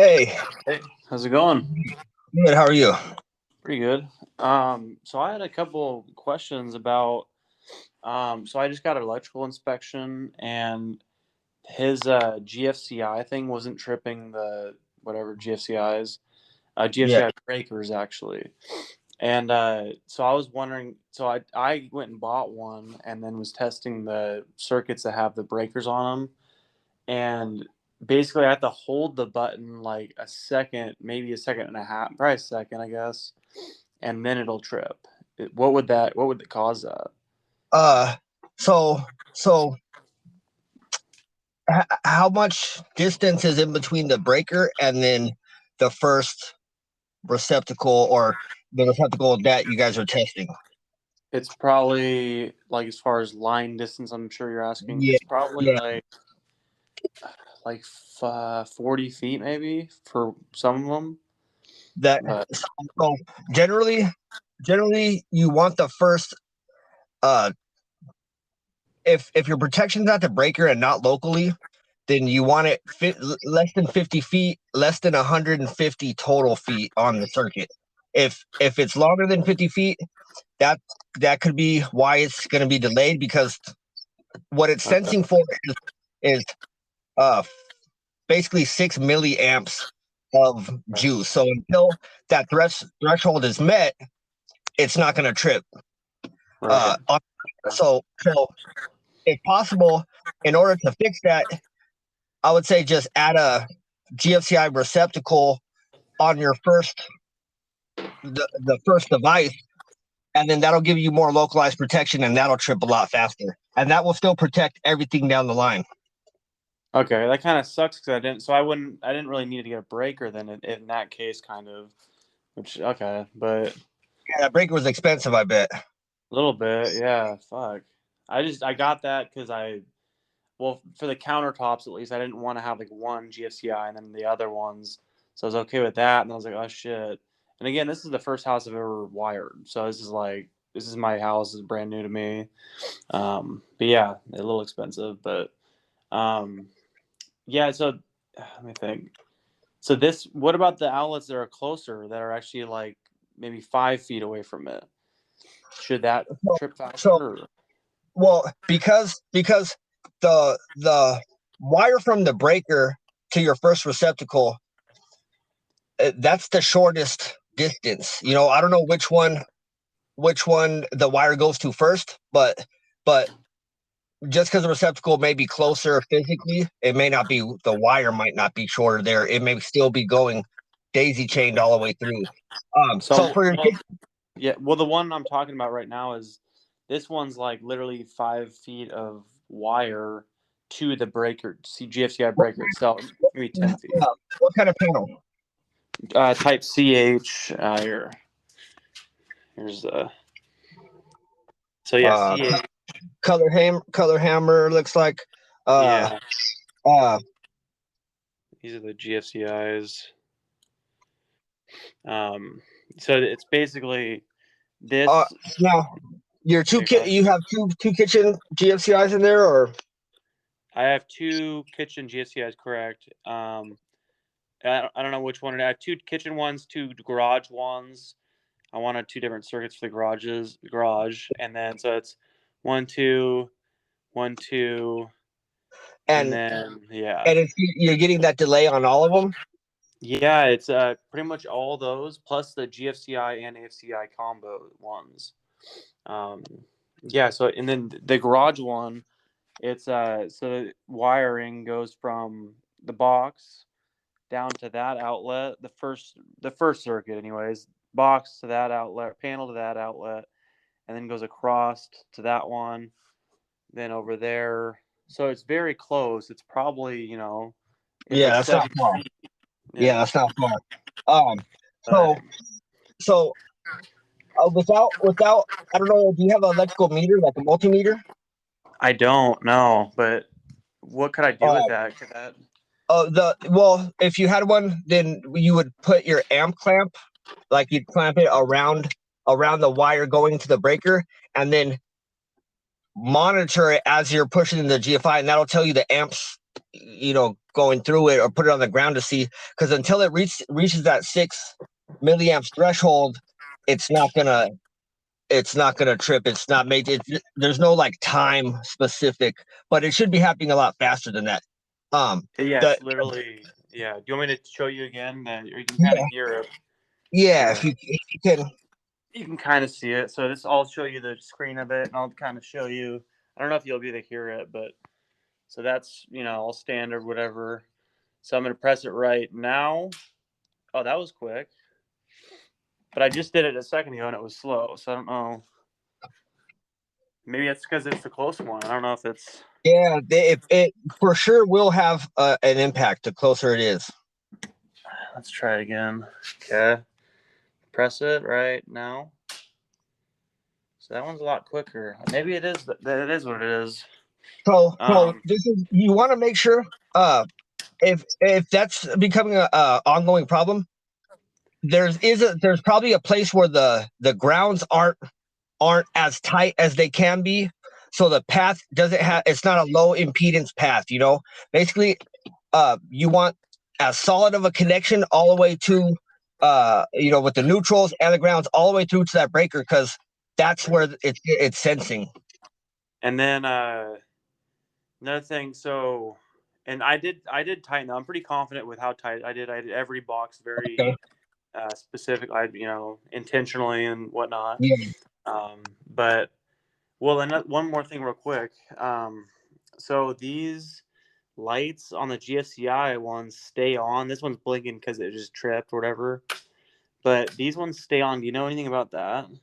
Hey, Hey, how's it going? good. How are you? Pretty good. So I had a couple questions about. So I just got an electrical inspection, and his GFCI thing wasn't tripping the whatever GFCI is. Yeah. GFCI breakers actually, and so I was wondering. So I went and bought one, and then was testing the circuits that have the breakers on them, and basically I have to hold the button like a second, maybe a second and a half, probably a second, I guess, and then it'll trip. What would cause that? Uh, so so how much distance is in between the breaker and then the first receptacle or the receptacle that you guys are testing? It's probably like as far as line distance. I'm sure you're asking. Yeah, It's probably yeah. like 40 feet maybe for some of them. That But so, so generally you want the first uh if your protection's at the breaker and not locally, then you want it less than 50 feet, less than 150 total feet on the circuit. If it's longer than 50 feet, that that could be why it's going to be delayed because what it's okay, sensing for is uh basically 6 milliamps of juice. So until that threshold is met, it's not going to trip. right. On, so if possible, in order to fix that, I would say just add a GFCI receptacle on your the first device, and then that'll give you more localized protection, and that'll trip a lot faster, and that will still protect everything down the line. Okay, that kind of sucks because I didn't. So I didn't really need to get a breaker then in that case, kind of. Which okay, but Yeah, that breaker was expensive, I bet. a little bit, yeah. Fuck. I got that because well, for the countertops at least, I didn't want to have like one GFCI and then the other ones, so I was okay with that. And I was like, oh shit. And again, this is the first house I've ever wired, so this is my house. It's brand new to me. But yeah, a little expensive, but um, yeah. So let me think. So this, what about the outlets that are closer that are actually like maybe 5 feet away from it? Should that So, trip faster? so Or? well, because the wire from the breaker to your first receptacle, that's the shortest distance. I don't know which one the wire goes to first, but just because the receptacle may be closer physically, it may not be the wire might not be shorter there. It may still be going daisy chained all the way through. So So, for your well, yeah. Well, the one I'm talking about right now is this one's like literally 5 feet of wire to the breaker, GFCI breaker itself, maybe 10 feet. what kind of panel? Type CH. Here's the. So yeah, Uh, CH. color hammer looks like. Uh, Yeah, uh, these are the GFCIs. Um, so it's basically uh. this. Now your Yeah, go ahead. you have two kitchen GFCIs in there, or I have two kitchen GFCIs, correct? I don't know which one. I have two kitchen ones, two garage ones. I wanted two different circuits for the garage, and then so it's one, two, one, two, and and then yeah, and if you're getting that delay on all of them. yeah. It's pretty much all those plus the GFCI and AFCI combo ones. Um, yeah. So and then the garage one, it's so the wiring goes from the box down to that outlet, the first circuit anyways, box to that outlet, panel to that outlet, and then goes across to that one, then over there. So it's very close. It's probably, it's Yeah, like that's not 70 far. feet. Yeah, Yeah. that's not far. Um, But so so without I don't know. Do you have an electrical meter like a multimeter? I don't know, but what could I do with Uh, that? Could that if you had one, then you would put your amp clamp, like you'd clamp it around the wire going to the breaker, and then monitor it as you're pushing the GFI, and that'll tell you the amps, going through it or put it on the ground to see, because until it reaches that 6 milliamps threshold, it's not gonna trip. It's not made. There's no like time specific, but it should be happening a lot faster than that. Yeah, The it's literally. Yeah. Do you want me to show you again? Or you can kind of Yeah, hear it. yeah. Here. If you can, You can kind of see it. So I'll show you the screen of it, and I'll kind of show you. I don't know if you'll be able to hear it, but so that's all standard, whatever. So I'm gonna press it right now. Oh, that was quick. But I just did it a second ago and it was slow, so I don't know. Maybe it's because it's the close one. I don't know if it's. yeah, it for sure will have an impact the closer it is. Let's try it again. Okay. Press it right now. So that one's a lot quicker. Maybe it is. That it is what it is. So Um. this is, you want to make sure if that's becoming a ongoing problem, there's probably a place where the grounds aren't as tight as they can be, so the path doesn't have, it's not a low impedance path, basically. You want as solid of a connection all the way to with the neutrals and the grounds all the way through to that breaker, because that's where it's sensing. And then another thing. So, and I did tighten. I'm pretty confident with how tight I did. I did every box Okay. very specific. I intentionally and whatnot. Yeah. But well, and one more thing, real quick. So these lights on the GFCI ones stay on. This one's blinking because it just tripped or whatever. But these ones stay on. Do you know anything about that? And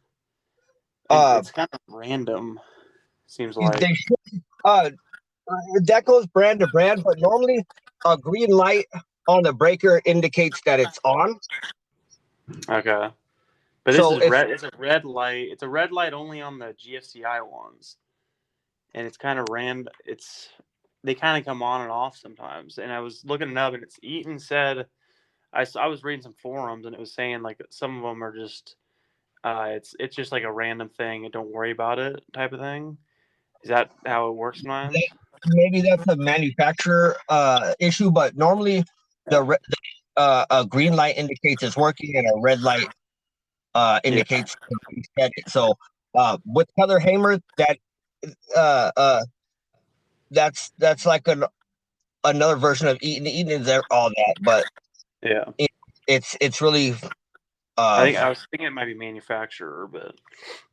uh it's kind of random. Seems like. they should, that goes brand to brand, but normally a green light on the breaker indicates that it's on. Okay. But this So is if red. It's a red light. It's a red light only on the GFCI ones, and it's kind of random. They kind of come on and off sometimes. And I was looking it up, and Eaton said I was reading some forums, and it was saying like some of them are just it's just like a random thing and don't worry about it type of thing. Is that how it works sometimes? maybe that's a manufacturer issue, but normally Yeah. a green light indicates it's working, and a red light Yeah. indicates you set it. So with color hammer, uh, uh, that's like another version of Eaton. Eaton is all that, but Yeah. it, it's really I uh think I was thinking it might be manufacturer, but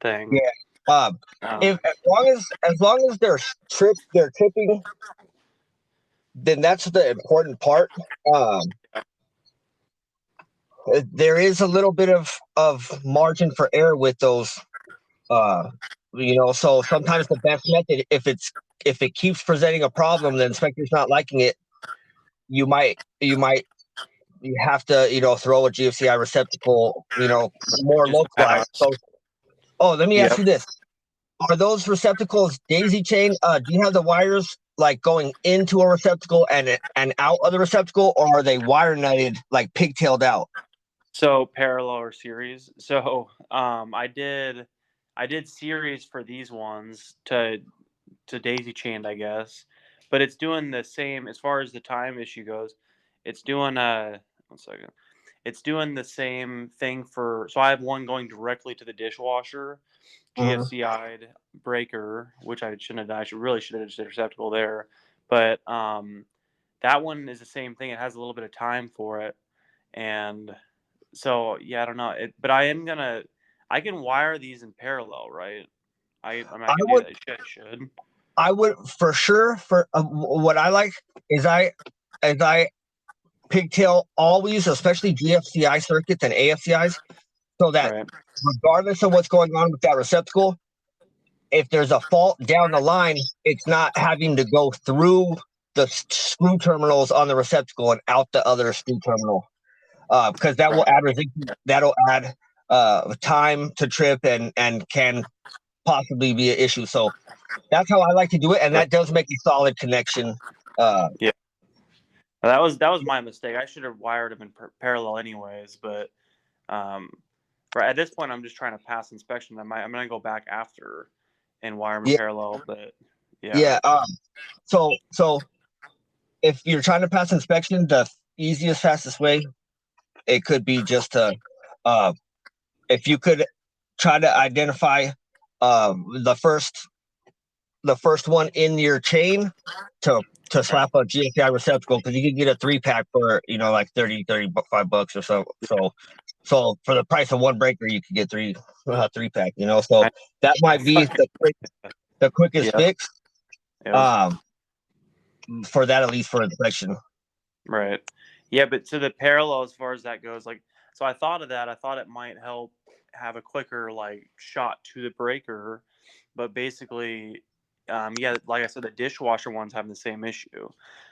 thing. yeah. Um, Um, if as long as they're tripping, then that's the important part. Um, there is a little bit of margin for error with those. Uh, so sometimes the best method, if it keeps presenting a problem, the inspector's not liking it, you have to throw a GFCI receptacle, more just localized. pass. So, oh, let me ask Yep. you this: are those receptacles daisy chain? Do you have the wires like going into a receptacle and out of the receptacle, or are they wire nutted, like pigtailed out? So parallel or series. So I did series for these ones to daisy chained, I guess. But it's doing the same as far as the time issue goes. It's doing 1 second. It's doing the same thing for, so I have one going directly to the dishwasher, Mhm. GFCI'd breaker, which I shouldn't have done. I should have just did receptacle there. But that one is the same thing. It has a little bit of time for it. And so yeah, I don't know. But I can wire these in parallel, right? I mean, I I can do would that. I should. I would for sure. For what I like is I pigtail always, especially GFCI circuits and AFCIs, so that Right. regardless of what's going on with that receptacle, if there's a fault down the line, it's not having to go through the screw terminals on the receptacle and out the other screw terminal, because that will Right. add that'll add time to trip and can possibly be an issue. So that's how I like to do it, and Right. that does make a solid connection. Uh, Yeah. That was my mistake. I should have wired them in parallel anyways. But um, right at this point, I'm just trying to pass inspection. I'm gonna go back after and wire them in yeah, parallel. But yeah. yeah. So if you're trying to pass inspection, the easiest, fastest way, it could be just to, uh, if you could try to identify the first one in your chain to slap a GFCI receptacle, because you can get a 3-pack for like 35 bucks or so. So for the price of one breaker, you can get 3-pack. So I, that might be the quickest yeah, fix. yeah, For that, at least for inspection. right. Yeah, but to the parallel as far as that goes, like, so I thought of that. I thought it might help have a quicker like shot to the breaker, but basically, yeah, like I said, the dishwasher ones have the same issue.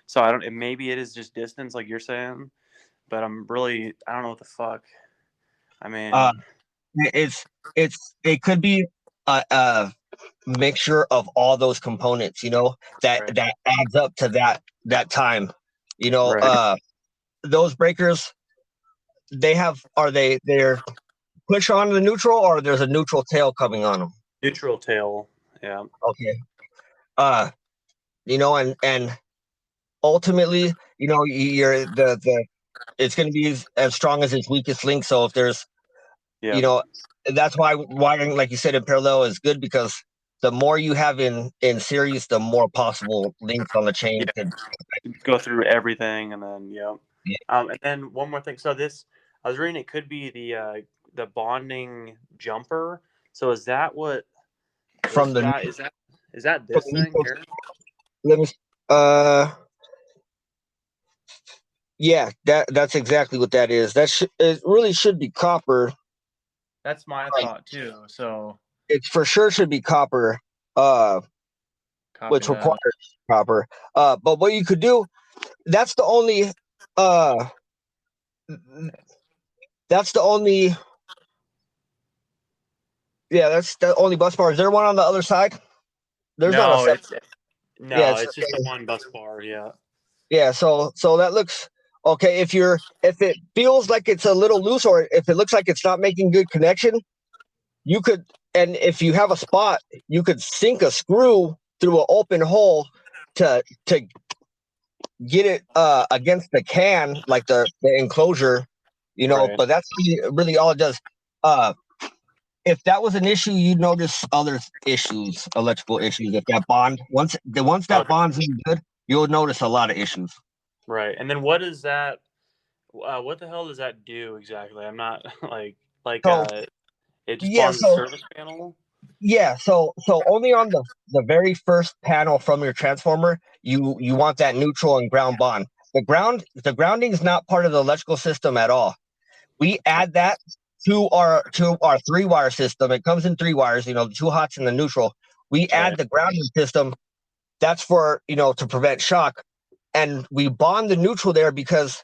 So I don't. Maybe it is just distance, like you're saying, but I don't know what the fuck. I Uh, mean, it could be a mixture of all those components. That right, adds up to that time. You know, right, uh, those breakers, they're push on the neutral, or there's a neutral tail coming on them. neutral tail, yeah, Okay. Uh, and ultimately, you're the it's going to be as strong as its weakest link. So if there's, yeah, you know, that's why wiring, like you said, in parallel is good, because the more you have in series, the more possible links on the chain yeah. could. Go through everything, and then yeah, Yeah, and then one more thing. So this, I was reading, it could be the bonding jumper. So is that what from this the guy is that this thing neutral. here? Let me. Uh, yeah, that's exactly what that is. It really should be copper. That's my Like, thought too. So it for sure should be copper. Uh, copy which requires that. copper. But what you could do, that's the only. Uh, that's the only. Yeah, that's the only bus bar. Is there one on the other side? There's not a No, separate. Yeah, it's just the one bus bar. Yeah, yeah. So that looks okay. If it feels like it's a little loose, or if it looks like it's not making good connection, you could, and if you have a spot, you could sink a screw through an open hole to get it against the can, like the enclosure. right. But that's really all it does. Uh, if that was an issue, you'd notice other issues, electrical issues. If that bond once Oh, that bond's in good, you'll notice a lot of issues. right. And then what is that? What the hell does that do exactly? I'm not like So it just yeah, bonds the so service panel. yeah, so only on the very first panel from your transformer, you want that neutral and ground bond. The grounding is not part of the electrical system at all. We add that to our 3-wire system. It comes in 3 wires, the 2 hots and the neutral. We Right. add the grounding system. That's for to prevent shock, and we bond the neutral there because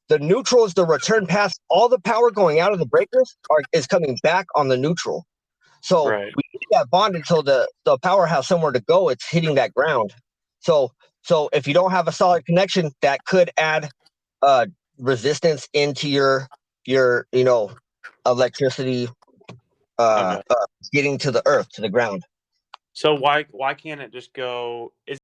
the neutral is the return path. All the power going out of the breakers is coming back on the neutral. So Right. we keep that bonded so the power has somewhere to go. It's hitting that ground. So so if you don't have a solid connection, that could add uh, resistance into your electricity Okay. getting to the earth, to the ground. So why can't it just go? Is